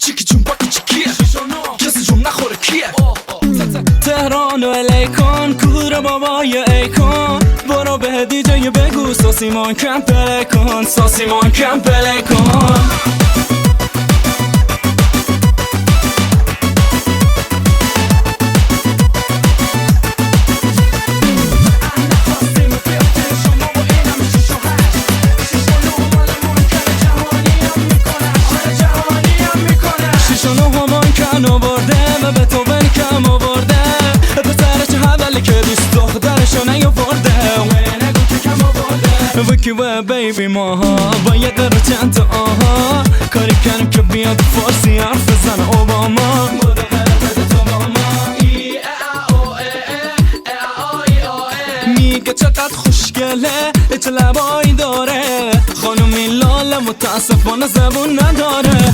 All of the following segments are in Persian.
چیکی چون باکی چیکیه کسی جون نخوره کیه تهران و الیکن کور بابای ایکن برو به دیجی بگو ساسیمان کم پلی کن ساسیمان کم پلی کن آورده و به تو کم آورده پسر چه حوالی که دوست دخترشو نیاورده نگو که کم آورده وکی و بیبی ماها با یه قرار چند تا آها کاری کنم که بیاد فارسی حرف بزن اوباما بوده قرار تو با ما میگه چقدر خوشگله چه لبایی داره خانومی لاله متاسفانه زبون نداره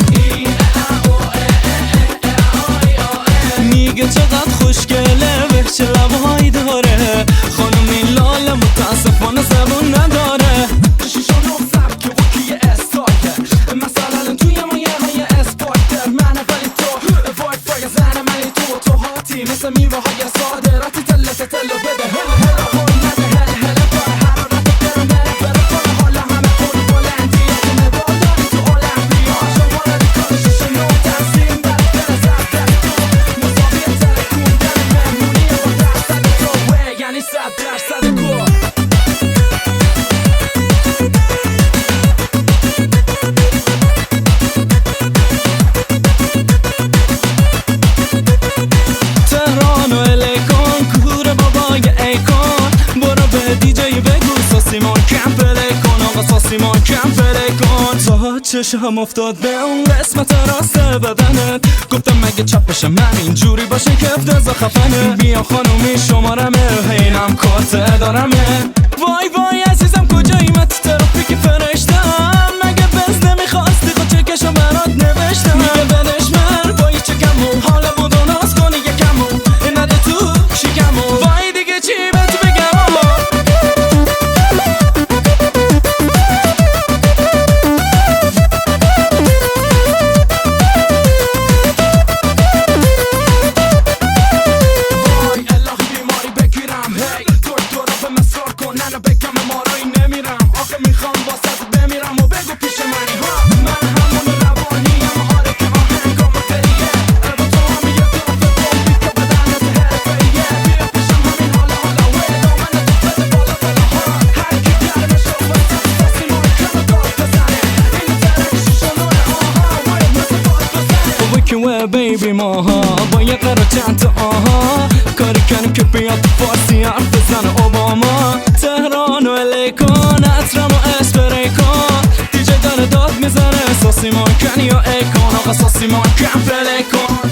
میگه چقدر خوشگله به چه لبهایی داره خانومی لاله متاسفانه زبون نداره شیشان رو زب که وکی استایل مثلا توی های اسپایتر منه ولی تو وای فای زنه منی تو هاتی مثل میوه های صادراتی تلت تلو بده هلا هل نده هل بار حرارت برم بره کنه حالا همه خود بلندی که مدال داری تو المپیا شما ردیکال شیشان رو تنظیم بره زب در تو مساوی ترکون در مهمونی با درصد تو یعنی 100% کو ساسیمان کم پلی کن آقا ساسیمان کم پلی کن تا چشم افتاد به اون قسمت راست بدنت گفتم مگه چپش من اینجوری باشه که افتضا خفنه بیا خانومی شمارمه هینم کارت دارمه وای وای عزیزم کجایی من تو ترافیک فرشتم مگه بز نمیخواستی خود چکشو برات نوشتم میگه بدش من وای چکمون حالا بود و ناز کنی یکمون نده تو شکمون وای دیگه چی بهت بگم بیبی ماها با یه قرار چند تا آها کاری کنیم که بیاد فارسی حرف بزن اوباما تهران و الیکن عطرم و اسپری کن دیجه داره داد میزنه ساسیمان کن یا ایکن آقا ساسیمان کم پلی کن